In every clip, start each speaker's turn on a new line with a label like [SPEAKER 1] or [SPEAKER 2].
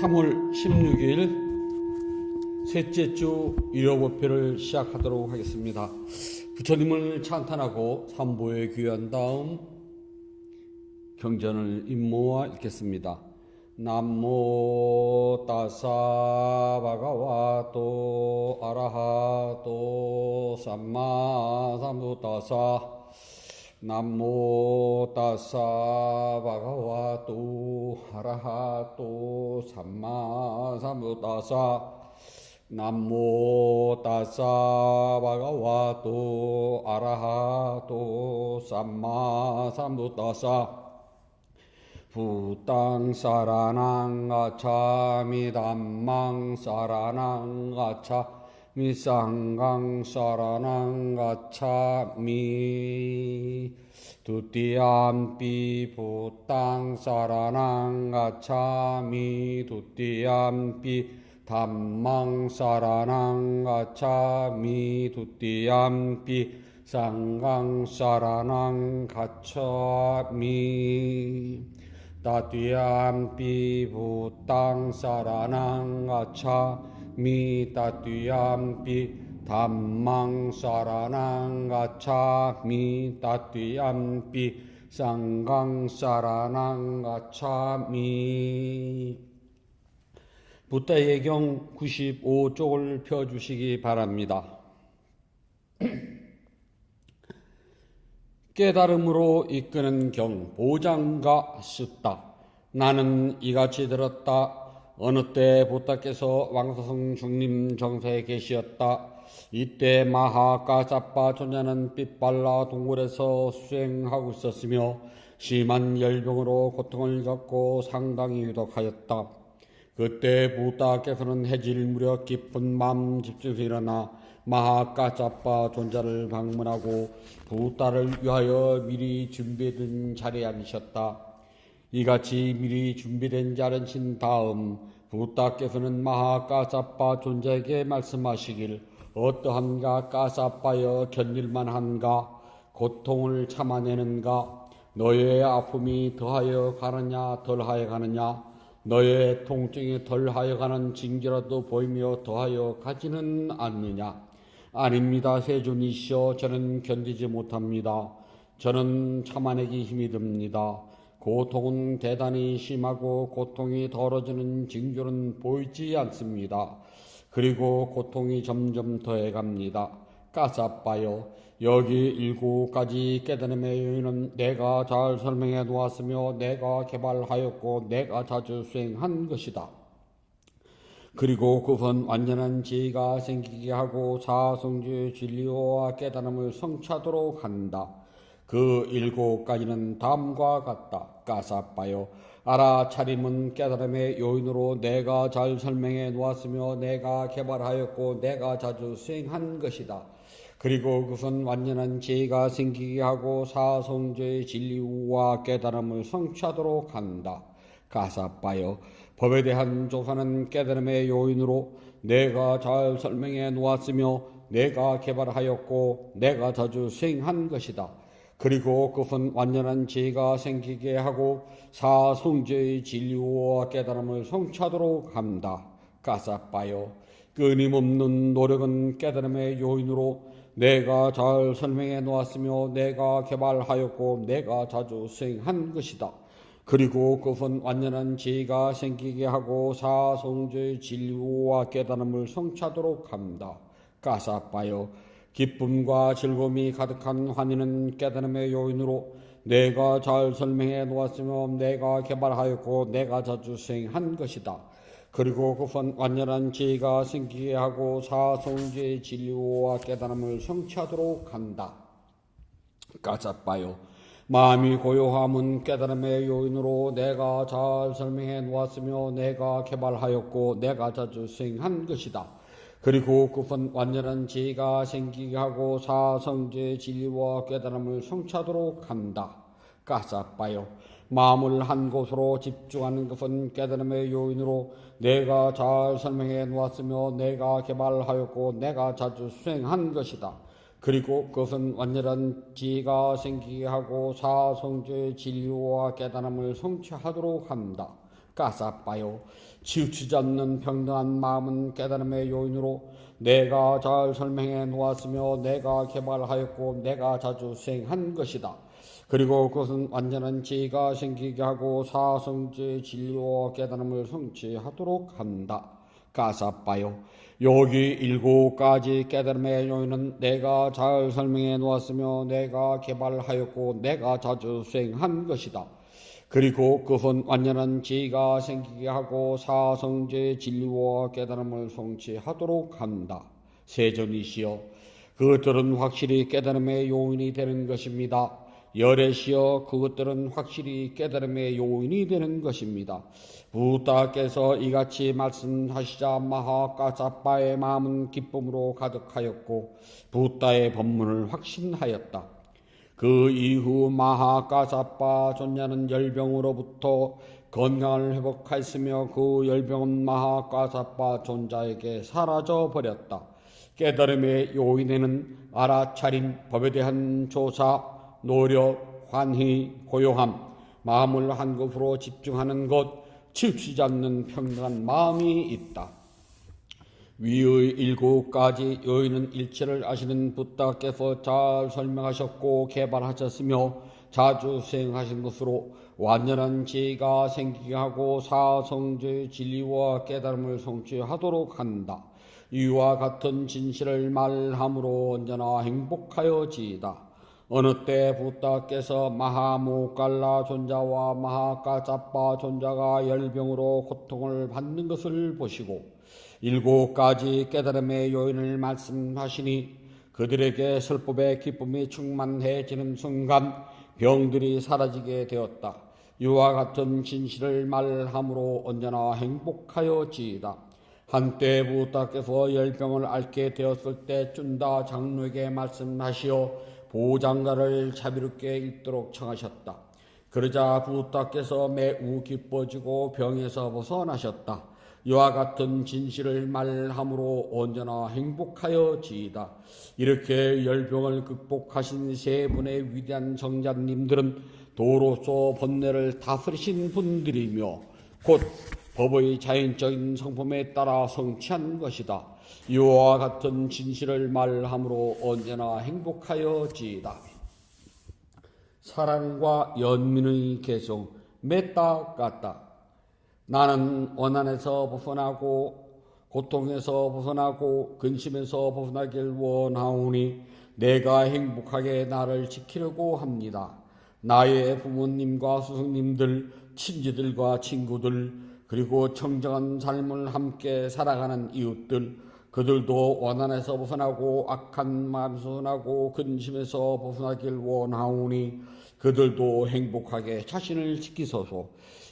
[SPEAKER 1] 3월 16일 셋째 주 일요일표를 시작하도록 하겠습니다. 부처님을 찬탄하고 삼보에 귀한 다음 경전을 임모아 읽겠습니다. 남모 따사 바가와또 아라하또 삼마 삼부따사 남모 따사 바가와또 아라하또 삼마 삼부따사 남모 따사 바가와또 아라하또 삼마 삼부따사 부땅 사라낭 가차 미담망 사라낭 가차 미상강 사라낭 가차 미 두띠암피 부땅 사라낭 가차 미 두띠암피 담망 사라낭 가차 미 두띠암피 상강 사라낭 가차 미 따띠암피 부땅 사라낭 가차 미 따띠암피 담망 사라낭 가차 미 따띠암피 상강 사라낭 가차 미. 붓다의 경 95쪽을 펴주시기 바랍니다. 깨달음으로 이끄는 경 보장가 숫다. 나는 이같이 들었다. 어느 때 붓다께서 왕서성 중림 정사에 계시었다. 이때 마하가사빠 존자는 삐빨라 동굴에서 수행하고 있었으며 심한 열병으로 고통을 겪고 상당히 유독하였다. 그때 붓다께서는 해질 무렵 깊은 마음 집중해서 일어나 마하가사빠 존자를 방문하고 붓다를 위하여 미리 준비된 자리에 앉으셨다. 이같이 미리 준비된 자리에 앉으신 다음 붓다께서는 마하가사빠 존자에게 말씀하시길 어떠한가 가사빠여 견딜만한가 고통을 참아내는가 너의 아픔이 더하여 가느냐 덜하여 가느냐 너의 통증이 덜하여 가는 징조라도 보이며 더하여 가지는 않느냐. 아닙니다. 세존이시여 저는 견디지 못합니다. 저는 참아내기 힘이 듭니다. 고통은 대단히 심하고 고통이 덜어지는 징조는 보이지 않습니다. 그리고 고통이 점점 더해갑니다. 가사빠요 여기 7가지 깨달음의 요인은 내가 잘 설명해 놓았으며 내가 개발하였고 내가 자주 수행한 것이다. 그리고 그건 완전한 지혜가 생기게 하고 사성주의 진리와 깨달음을 성취하도록 한다. 그 7가지는 다음과 같다. 가사빠요 알아차림은 깨달음의 요인으로 내가 잘 설명해 놓았으며 내가 개발하였고 내가 자주 수행한 것이다. 그리고 그것은 완전한 지혜가 생기게 하고 사성주의 진리와 깨달음을 성취하도록 한다. 가사빠요 법에 대한 조사는 깨달음의 요인으로 내가 잘 설명해 놓았으며 내가 개발하였고 내가 자주 수행한 것이다. 그리고 그것은 완전한 지혜가 생기게 하고 사성주의 진리와 깨달음을 성취하도록 한다. 가사빠요 끊임없는 노력은 깨달음의 요인으로 내가 잘 설명해 놓았으며 내가 개발하였고 내가 자주 수행한 것이다. 그리고 그것은 완전한 지혜가 생기게 하고 사성주의 진리와 깨달음을 성취하도록 한다. 가사빠요 기쁨과 즐거움이 가득한 환희는 깨달음의 요인으로 내가 잘 설명해 놓았으며 내가 개발하였고 내가 자주 수행한 것이다. 그리고 그것은 완전한 지혜가 생기게 하고 사성주의 진리와 깨달음을 성취하도록 한다. 가사빠요 마음이 고요함은 깨달음의 요인으로 내가 잘 설명해 놓았으며 내가 개발하였고 내가 자주 수행한 것이다. 그리고 그것은 완전한 지혜가 생기게 하고 사성주의 진리와 깨달음을 성취하도록 한다. 가사빠요 마음을 한 곳으로 집중하는 것은 깨달음의 요인으로 내가 잘 설명해 놓았으며 내가 개발하였고 내가 자주 수행한 것이다. 그리고 그것은 완전한 지혜가 생기게 하고 사성주의 진리와 깨달음을 성취하도록 한다. 까사빠요. 치우치지 않는 평등한 마음은 깨달음의 요인으로 내가 잘 설명해 놓았으며 내가 개발하였고 내가 자주 수행한 것이다. 그리고 그것은 완전한 지혜가 생기게 하고 사성지의 진리와 깨달음을 성취하도록 한다. 까사빠요. 여기 7가지 깨달음의 요인은 내가 잘 설명해 놓았으며 내가 개발하였고 내가 자주 수행한 것이다. 그리고 그것은 완전한 지혜가 생기게 하고 사성지의 진리와 깨달음을 성취하도록 한다. 세전이시여 그것들은 확실히 깨달음의 요인이 되는 것입니다. 열애시여 그것들은 확실히 깨달음의 요인이 되는 것입니다. 부다께서 이같이 말씀하시자 마하까사빠의 마음은 기쁨으로 가득하였고 부다의 법문을 확신하였다. 그 이후 마하까사빠 존자는 열병으로부터 건강을 회복하였으며 그 열병은 마하까사빠 존자에게 사라져 버렸다. 깨달음의 요인에는 알아차림, 법에 대한 조사, 노력, 환희, 고요함, 마음을 한 곳으로 집중하는 것, 치우치지 않는 평등한 마음이 있다. 위의 7가지 요인은 일체를 아시는 부다께서 잘 설명하셨고 개발하셨으며 자주 수행하신 것으로 완전한 지혜가 생기게 하고 사성지의 진리와 깨달음을 성취하도록 한다. 이와 같은 진실을 말함으로 언제나 행복하여지이다. 어느 때 부다께서 마하모갈라 존자와 마하까사빠 존자가 열병으로 고통을 받는 것을 보시고 7가지 깨달음의 요인을 말씀하시니 그들에게 설법의 기쁨이 충만해지는 순간 병들이 사라지게 되었다. 이와 같은 진실을 말함으로 언제나 행복하여지이다. 한때 부다께서 열병을 앓게 되었을 때 쭌다 장로에게 말씀하시어 보장가를 자비롭게 읽도록 청하셨다. 그러자 부다께서 매우 기뻐지고 병에서 벗어나셨다. 이와 같은 진실을 말함으로 언제나 행복하여지이다. 이렇게 열병을 극복하신 세 분의 위대한 정자님들은 도로서 번뇌를 다스리신 분들이며 곧 법의 자연적인 성품에 따라 성취한 것이다. 이와 같은 진실을 말함으로 언제나 행복하여지이다. 사랑과 연민의 개성 메따 까따. 나는 원한에서 벗어나고 고통에서 벗어나고 근심에서 벗어나길 원하오니 내가 행복하게 나를 지키려고 합니다. 나의 부모님과 스승님들, 친지들과 친구들, 그리고 청정한 삶을 함께 살아가는 이웃들, 그들도 원한에서 벗어나고 악한 마음에서 벗어나고 근심에서 벗어나길 원하오니 그들도 행복하게 자신을 지키소서.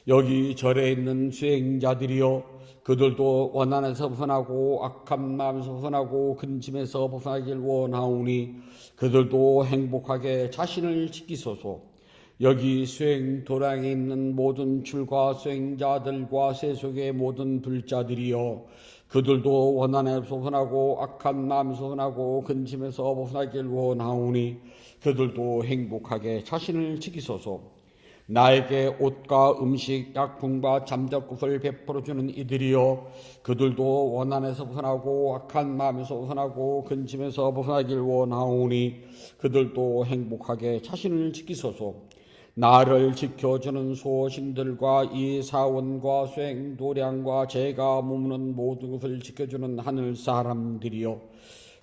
[SPEAKER 1] 여기 절에 있는 수행자들이여 그들도 원한에서 벗어나고 악한 마음에서 벗어나고 근심에서 벗어나길 원하오니 그들도 행복하게 자신을 지키소서. 여기 수행 도량에 있는 모든 출가 수행자들과 세속의 모든 불자들이여 그들도 원한에서 벗어나고 악한 마음에서 벗어나고 근심에서 벗어나길 원하오니 그들도 행복하게 자신을 지키소서. 나에게 옷과 음식, 약품과 잠자것을 베풀어주는 이들이여 그들도 원한에서 벗어나고 악한 마음에서 벗어나고 근심에서 벗어나길 원하오니 그들도 행복하게 자신을 지키소서. 나를 지켜주는 소신들과 이 사원과 수행 도량과 제가 머무는 모든 것을 지켜주는 하늘 사람들이여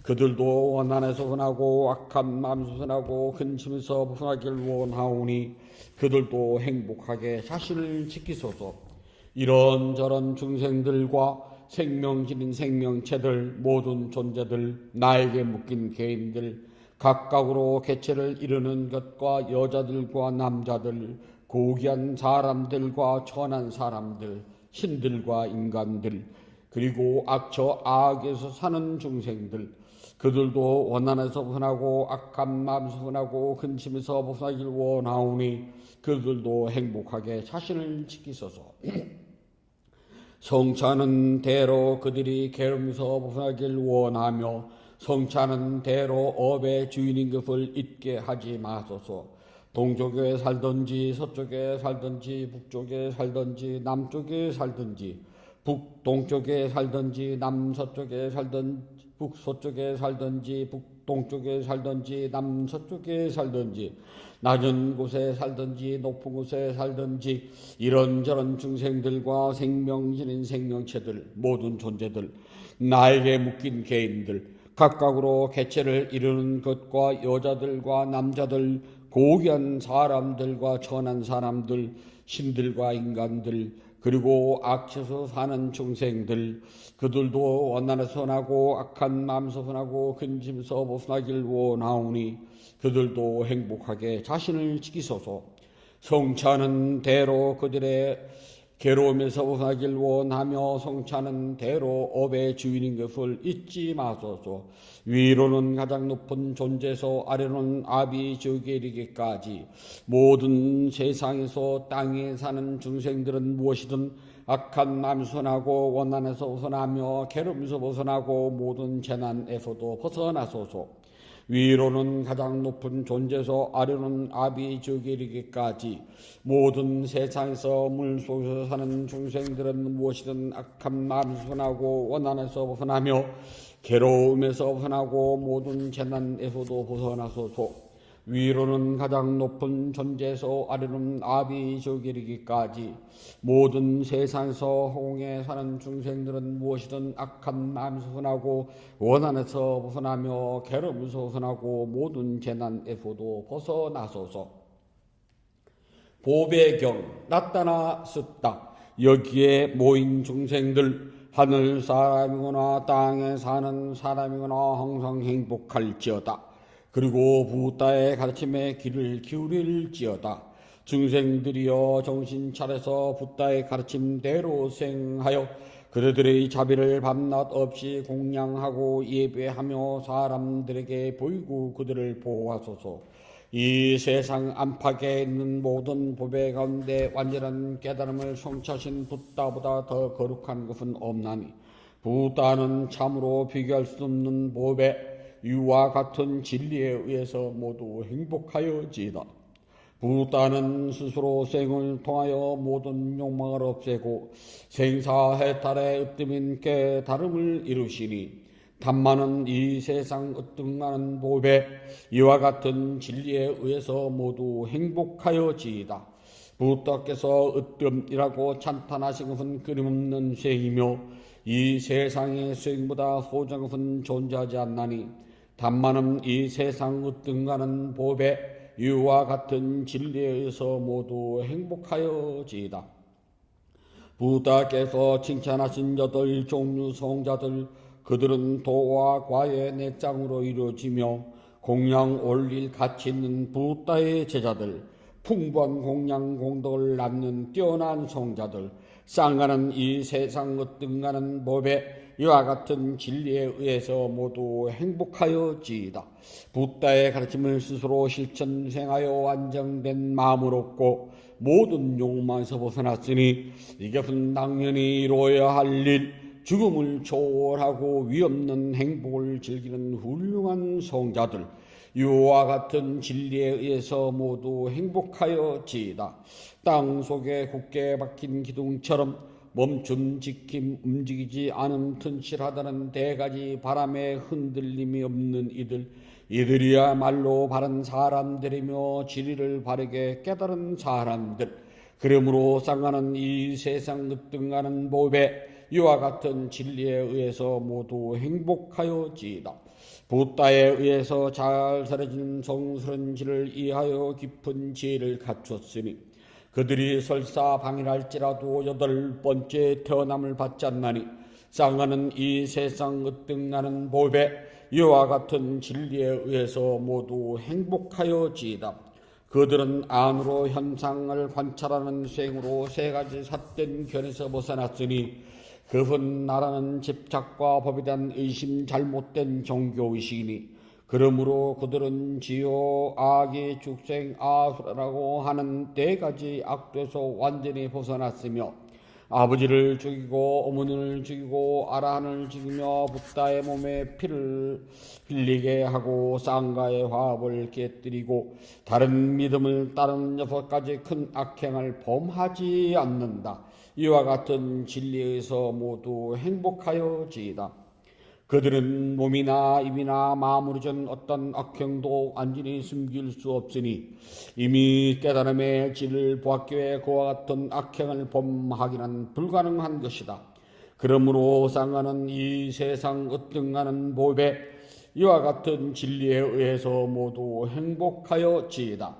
[SPEAKER 1] 그들도 원한에서 벗어나고 악한 마음에서 벗어나고 근심에서 벗어나길 원하오니 그들도 행복하게 자신을 지키소서. 이런저런 중생들과 생명질인 생명체들 모든 존재들 나에게 묶인 개인들 각각으로 개체를 이루는 것과 여자들과 남자들 고귀한 사람들과 천한 사람들 신들과 인간들 그리고 악처 악에서 사는 중생들 그들도 원한에서 벗어나고 악한 마음에서 벗어나고 근심에서 벗어나길 원하오니 그들도 행복하게 자신을 지키소서. 성취하는 대로 그들이 괴로움에서 벗어나길 원하며 성취하는 대로 업의 주인인 것을 잊게 하지 마소서. 동쪽에 살든지 서쪽에 살든지 북쪽에 살든지 남쪽에 살든지 북동쪽에 살든지 남서쪽에 살든지 북서쪽에 살든지 북동쪽에 살든지 남서쪽에 살든지 낮은 곳에 살든지 높은 곳에 살든지 이런저런 중생들과 생명지닌 생명체들 모든 존재들 나에게 묶인 개인들 각각으로 개체를 이루는 것과 여자들과 남자들 고귀한 사람들과 천한 사람들 신들과 인간들 그리고 악취에서 사는 중생들 그들도 원한에서 선하고 악한 마음에서 선하고 근심에서 벗어나길 원하오니 그들도 행복하게 자신을 지키소서. 성취하는 대로 그들의 괴로움에서 벗어나길 원하며 성취하는 대로 업의 주인인 것을 잊지 마소서. 위로는 가장 높은 존재에서 아래로는 아비지옥에 이르기까지 모든 세상에서 땅에 사는 중생들은 무엇이든 악한 마음에서 벗어나고 원한에서 벗어나며 괴로움에서 벗어나고 모든 재난에서도 벗어나소서. 위로는 가장 높은 존재에서 아래로는 아비지옥에 이르기까지 모든 세상에서 물속에서 사는 중생들은 무엇이든 악한 마음에서 벗어나고 원한에서 벗어나며 괴로움에서 벗어나고 모든 재난에서도 벗어나소서. 위로는 가장 높은 존재에서 아래로는 아비지옥에 이르기까지 모든 세상에서 허공에 사는 중생들은 무엇이든 악한 마음에서 벗어나고 원한에서 벗어나며 괴로움에서 벗어나고 모든 재난에서도 벗어나소서. 보배경 나타나 쓰다. 여기에 모인 중생들 하늘 사람이거나 땅에 사는 사람이거나 항상 행복할지어다. 그리고 부다의 가르침에 귀를 기울일지어다. 중생들이여 정신 차려서 부다의 가르침대로 생하여 그들의 자비를 밤낮 없이 공양하고 예배하며 사람들에게 보이고 그들을 보호하소서. 이 세상 안팎에 있는 모든 보배 가운데 완전한 깨달음을 성취하신 부다보다 더 거룩한 것은 없나니 부다는 참으로 비교할 수 없는 보배 이와 같은 진리에 의해서 모두 행복하여지이다. 부다는 스스로 생을 통하여 모든 욕망을 없애고 생사해탈의 으뜸인 깨달음을 이루시니 단만은 이 세상 으뜸나는 보배 이와 같은 진리에 의해서 모두 행복하여지이다. 부다께서 으뜸이라고 찬탄하신 것은 끊임없는 수행이며 이 세상의 수행보다 소중한 것은 존재하지 않나니 단만은 이 세상 으뜸가는 보배 이와 같은 진리에 의해서 모두 행복하여지이다. 부다께서 칭찬하신 8종류 성자들 그들은 도와 과의 내장으로 이루어지며 공양 올릴 가치 있는 부다의 제자들 풍부한 공양 공덕을 낳는 뛰어난 성자들 쌍가는 이 세상 으뜸가는 법에 이와 같은 진리에 의해서 모두 행복하여지이다. 부다의 가르침을 스스로 실천생하여 완성된 마음을 얻고 모든 욕망에서 벗어났으니 이것은 당연히 이루어야 할 일, 죽음을 초월하고 위없는 행복을 즐기는 훌륭한 성자들 이와 같은 진리에 의해서 모두 행복하여지이다. 땅 속에 굳게 박힌 기둥처럼 멈춤 지킴 움직이지 않음 튼실하다는 대가지 바람에 흔들림이 없는 이들이야말로 바른 사람들이며 진리를 바르게 깨달은 사람들. 그러므로 쌍가는 이 세상 으뜸가는 법에 이와 같은 진리에 의해서 모두 행복하여지이다. 부다에 의해서 잘 사라진 성스러운 지를 이해하여 깊은 지혜를 갖췄으니 그들이 설사 방일할지라도 8번째 태어남을 받지 않나니 쌍가는 이 세상 으뜸나는 법에 이와 같은 진리에 의해서 모두 행복하여지이다. 그들은 안으로 현상을 관찰하는 수행으로 3가지 삿된 견에서 벗어났으니 그분 나라는 집착과 법에 대한 의심 잘못된 종교의식이니 그러므로 그들은 지요 악이 축생 아수라라고 하는 4가지 악도에서 완전히 벗어났으며 아버지를 죽이고 어머니를 죽이고 아라한을 죽이며 붓다의 몸에 피를 흘리게 하고 쌍가의 화합을 깨뜨리고 다른 믿음을 따르는 6가지 큰 악행을 범하지 않는다. 이와 같은 진리에서 모두 행복하여지이다. 그들은 몸이나 입이나 마음으로 전 어떤 악행도 안전히 숨길 수 없으니 이미 깨달음의 질을 보았기에 그와 같은 악행을 범하기는 불가능한 것이다. 그러므로 쌍가는 이 세상 으뜸가는 법에 이와 같은 진리에 의해서 모두 행복하여지이다.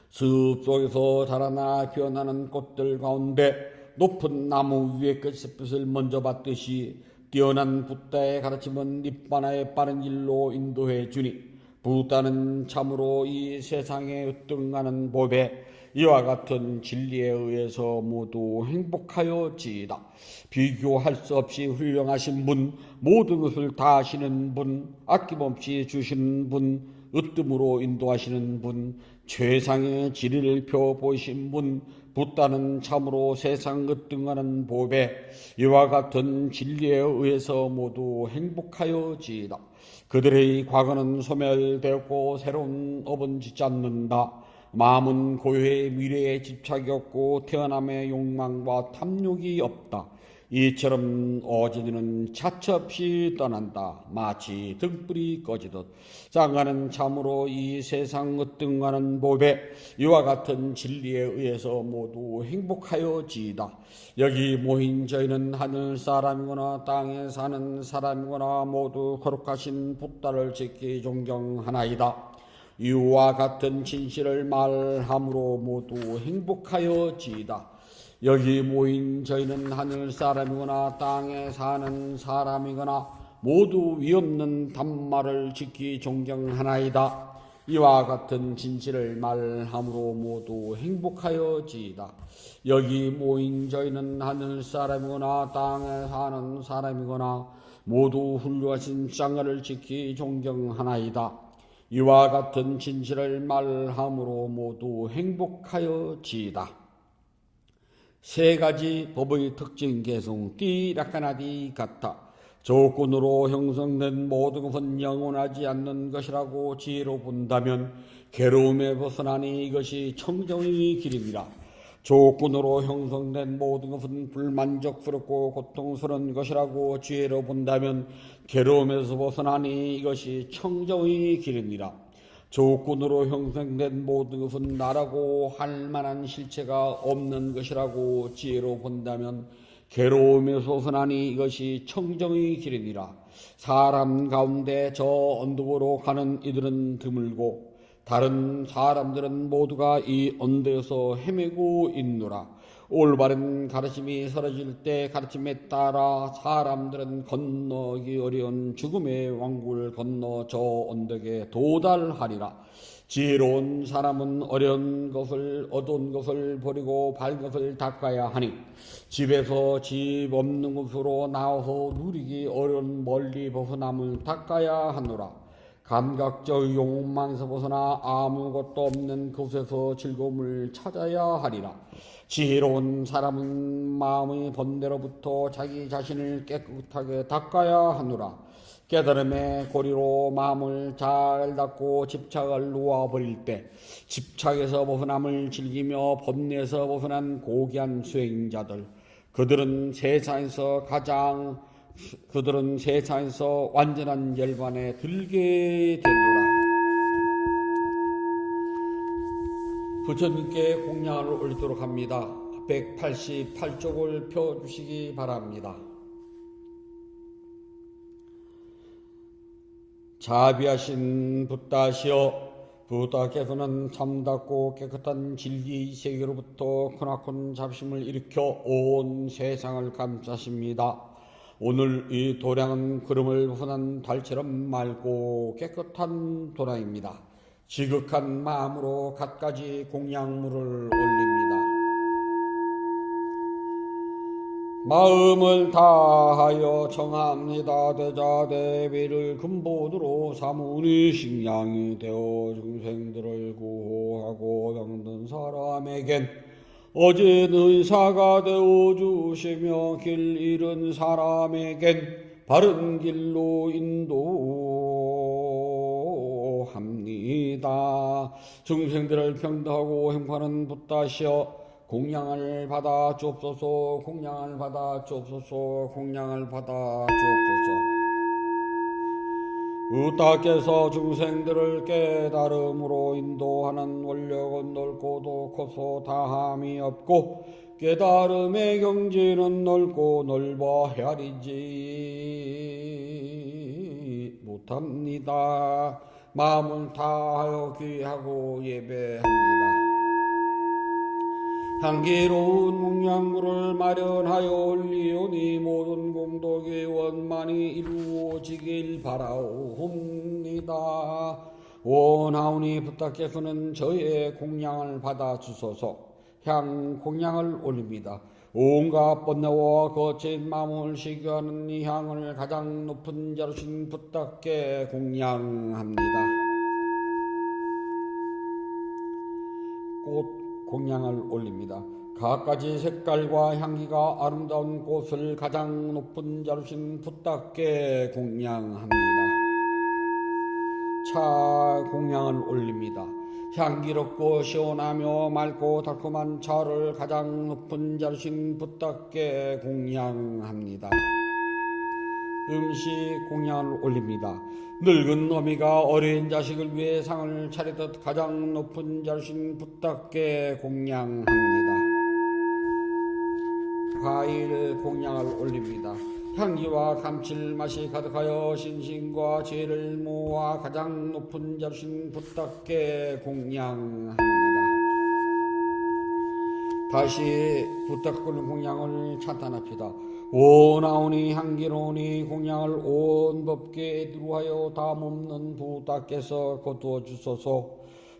[SPEAKER 1] 숲 속에서 자라나 피어나는 꽃들 가운데 높은 나무 위에 끝햇빛을 먼저 받듯이 뛰어난 붓다의 가르침은 닛바나의 빠른 길로 인도해 주니 붓다는 참으로 이 세상에 으뜸가는 법에 이와 같은 진리에 의해서 모두 행복하여지이다. 비교할 수 없이 훌륭하신 분, 모든 것을 다 하시는 분, 아낌없이 주시는 분, 으뜸으로 인도하시는 분, 최상의 진리를 펴보이신 분, 붓다는 참으로 세상 으뜸하는 법에 이와 같은 진리에 의해서 모두 행복하여지이다. 그들의 과거는 소멸되었고 새로운 업은 짓지 않는다. 마음은 고요의 미래에 집착이 없고 태어남의 욕망과 탐욕이 없다. 이처럼 어제는 차차 없이 떠난다. 마치 등불이 꺼지듯. 쌍가는 참으로 이 세상 으뜸가는 법에 이와 같은 진리에 의해서 모두 행복하여지이다. 여기 모인 저희는 하늘 사람이거나 땅에 사는 사람이거나 모두 거룩하신 붓다를 지키 존경하나이다. 이와 같은 진실을 말함으로 모두 행복하여지이다. 여기 모인 저희는 하늘 사람이거나 땅에 사는 사람이거나 모두 위없는 단말을 지키 존경하나이다. 이와 같은 진실을 말함으로 모두 행복하여지이다. 여기 모인 저희는 하늘 사람이거나 땅에 사는 사람이거나 모두 훌륭하신 쌍가를 지키 존경하나이다. 이와 같은 진실을 말함으로 모두 행복하여지이다. 세 가지 법의 특징 개송 띠라카나디 같아. 조건으로 형성된 모든 것은 영원하지 않는 것이라고 지혜로 본다면 괴로움에 벗어나니 이것이 청정의 길입니다. 조건으로 형성된 모든 것은 불만족스럽고 고통스러운 것이라고 지혜로 본다면 괴로움에서 벗어나니 이것이 청정의 길입니다. 조건으로 형성된 모든 것은 나라고 할 만한 실체가 없는 것이라고 지혜로 본다면 괴로움에서 벗어나니 이것이 청정의 길이니라. 사람 가운데 저 언덕으로 가는 이들은 드물고 다른 사람들은 모두가 이 언덕에서 헤매고 있노라. 올바른 가르침이 사라질 때 가르침에 따라 사람들은 건너기 어려운 죽음의 왕국을 건너 저 언덕에 도달하리라. 지혜로운 사람은 어려운 것을 어두운 것을 버리고 밝은 것을 닦아야 하니 집에서 집 없는 곳으로 나와서 누리기 어려운 멀리 벗어남을 닦아야 하노라. 감각적 욕망에서 벗어나 아무것도 없는 곳에서 즐거움을 찾아야 하리라. 지혜로운 사람은 마음의 번뇌로부터 자기 자신을 깨끗하게 닦아야 하노라. 깨달음의 고리로 마음을 잘 닦고 집착을 놓아버릴 때 집착에서 벗어남을 즐기며 번뇌에서 벗어난 고귀한 수행자들, 그들은 세상에서 완전한 열반에 들게 되노라. 부처님께 공양을 올리도록 합니다. 188쪽을 펴주시기 바랍니다. 자비하신 붓다시여, 붓다께서는 참답고 깨끗한 진리의 세계로부터 크나큰 잡심을 일으켜 온 세상을 감싸십니다. 오늘 이 도량은 구름을 벗어난 달처럼 맑고 깨끗한 도량입니다. 지극한 마음으로 갖가지 공양물을 올립니다. 마음을 다하여 청합니다. 대자대비를 근본으로 삼으니 식량이 되어 중생들을 구호하고 병든 사람에겐 어제는 사가 되어 주시며 길 잃은 사람에겐 바른 길로 인도합니다. 중생들을 평등하고 행복하는 붓다시여 공양을 받아 주옵소서. 공양을 받아 주옵소서. 공양을 받아 주옵소서. 부다께서 중생들을 깨달음으로 인도하는 원력은 넓고도 커서 다함이 없고 깨달음의 경지는 넓고 넓어 헤아리지 못합니다. 마음을 다하여 귀하고 예배합니다. 향기로운 공양물을 마련하여 올리오니 모든 공덕의 원만히 이루어지길 바라옵니다. 원하오니 부탁께서는 저의 공양을 받아 주소서. 향 공양을 올립니다. 온갖 번뇌와 거친 마음을 시기하는 이 향을 가장 높은 자루신 부탁께 공양합니다. 꽃 공양을 올립니다. 갖가지 색깔과 향기가 아름다운 꽃을 가장 높은 자루신 붓다께 공양합니다. 차 공양을 올립니다. 향기롭고 시원하며 맑고 달콤한 차를 가장 높은 자루신 붓다께 공양합니다. 음식 공양을 올립니다. 늙은 어미가 어린 자식을 위해 상을 차리듯 가장 높은 자루신 붓다께 공양합니다. 과일 공양을 올립니다. 향기와 감칠맛이 가득하여 신신과 지혜를 모아 가장 높은 자루신 붓다께 공양합니다. 다시 부탁하는 공양을 찬탄합시다. 원하오니 향기로우니 공양을 온 법계에 두루하여 담없는 부탁께서 거두어 주소서.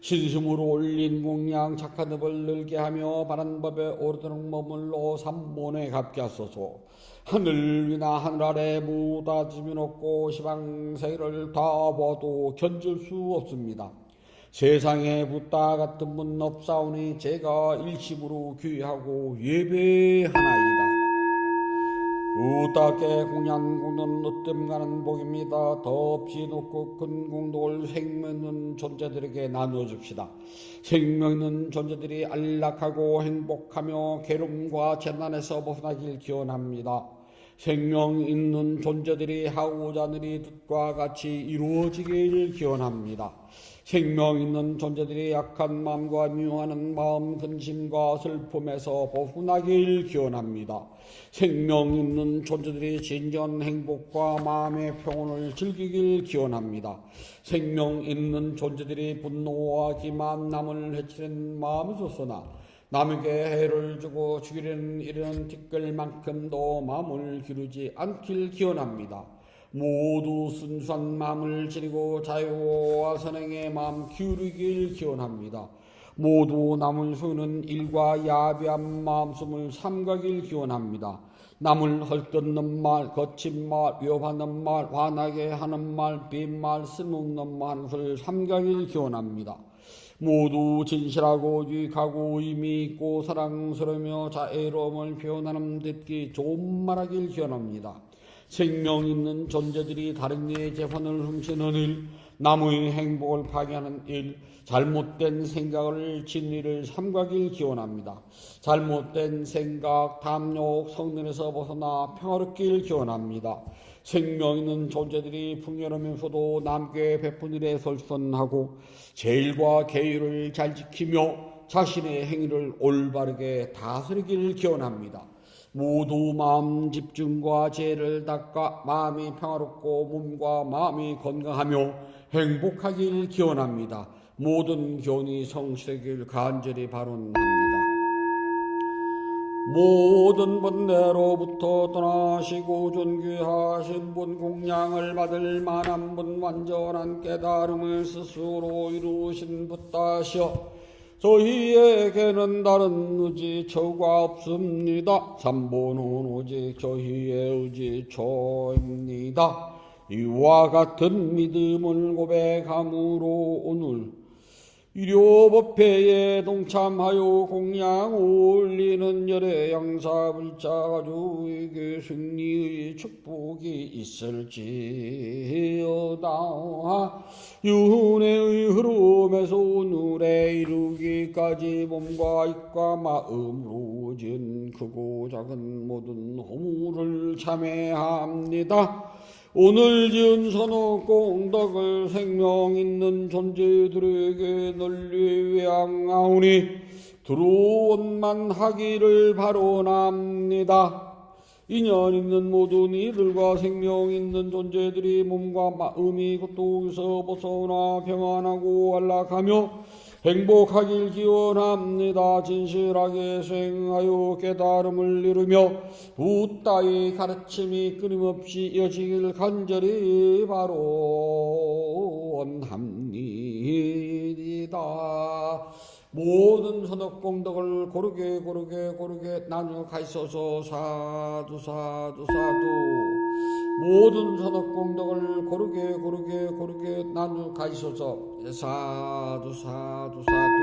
[SPEAKER 1] 신심으로 올린 공양 착한 법을 늘게 하며 바른 법에 오르도록 머물러 삼본에 갚게 하소서. 하늘 위나 하늘 아래 무다 지면 없고 시방세계를 다 봐도 견줄 수 없습니다. 세상에 붓다 같은 분 없사오니 제가 일심으로 귀하고 예배하나이다. 붓다께 공양공덕은 으뜸 가는 복입니다. 더없이 높고 큰 공덕을 생명 있는 존재들에게 나누어줍시다. 생명 있는 존재들이 안락하고 행복하며 괴로움과 재난에서 벗어나길 기원합니다. 생명 있는 존재들이 하고자 하는 뜻과 같이 이루어지길 기원합니다. 생명 있는 존재들이 약한 마음과 미워하는 마음, 근심과 슬픔에서 벗어나길 기원합니다. 생명 있는 존재들이 진정한 행복과 마음의 평온을 즐기길 기원합니다. 생명 있는 존재들이 분노와 기만, 남을 해치는 마음에서나 남에게 해를 주고 죽이려는 이런 티끌만큼도 마음을 기르지 않길 기원합니다. 모두 순수한 마음을 지니고 자유와 선행의 마음 기울이길 기원합니다. 모두 남을 속이는 일과 야비한 마음씀을 삼가길 기원합니다. 남을 헐뜯는 말, 거친 말, 위협하는 말, 화나게 하는 말, 빈말, 쓸모없는 말 하는 것을 삼가길 기원합니다. 모두 진실하고 유익하고 의미 있고 사랑스러우며 자애로움을 표현하는 듣기 좋은 말하길 기원합니다. 생명 있는 존재들이 다른 이의 재판을 훔치는 일, 남의 행복을 파괴하는 일, 잘못된 생각을 진리를 삼가길 기원합니다. 잘못된 생각, 탐욕, 성능에서 벗어나 평화롭길 기원합니다. 생명 있는 존재들이 풍요로우면서도 남께 베푼 일에 설선하고 제일과 계율을 잘 지키며 자신의 행위를 올바르게 다스리길 기원합니다. 모두 마음 집중과 죄를 닦아 마음이 평화롭고 몸과 마음이 건강하며 행복하길 기원합니다. 모든 교훈이 성실하길 간절히 바론합니다. 모든 번뇌로부터 떠나시고 존귀하신 분, 공양을 받을 만한 분, 완전한 깨달음을 스스로 이루신 붓다시여, 저희에게는 다른 의지처가 없습니다. 삼본은 오직 저희의 의지처입니다. 이와 같은 믿음을 고백함으로 오늘 일요법회에 동참하여 공양 올리는 열의 양사불자가족에게 승리의 축복이 있을지어다. 윤회의 흐름에서 오늘에 이르기까지 몸과 입과 마음으로 지은 크고 작은 모든 허물을 참회합니다. 오늘 지은 선악 공덕을 생명 있는 존재들에게 널리 외양하오니 두루원만 하기를 바라옵니다. 인연 있는 모든 이들과 생명 있는 존재들이 몸과 마음이 고통에서 벗어나 평안하고 안락하며 행복하길 기원합니다. 진실하게 수행하여 깨달음을 이루며 붓다의 가르침이 끊임없이 이어지길 간절히 바라옵니다. 모든 선악 공덕을 고르게 나누어 가있어서 사두 사두 사두. 모든 선악 공덕을 고르게 나누어 가있어서 사두 사두 사두.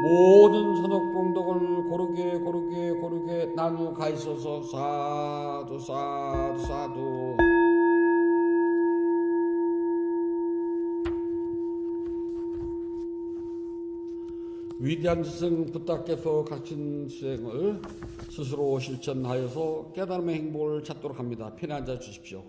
[SPEAKER 1] 모든 선악 공덕을 고르게 나누어 가있어서 사두 사두 사두. 위대한 스승 부탁께서 가르친 수행을 스스로 실천하여서 깨달음의 행복을 찾도록 합니다. 편히 앉아 주십시오.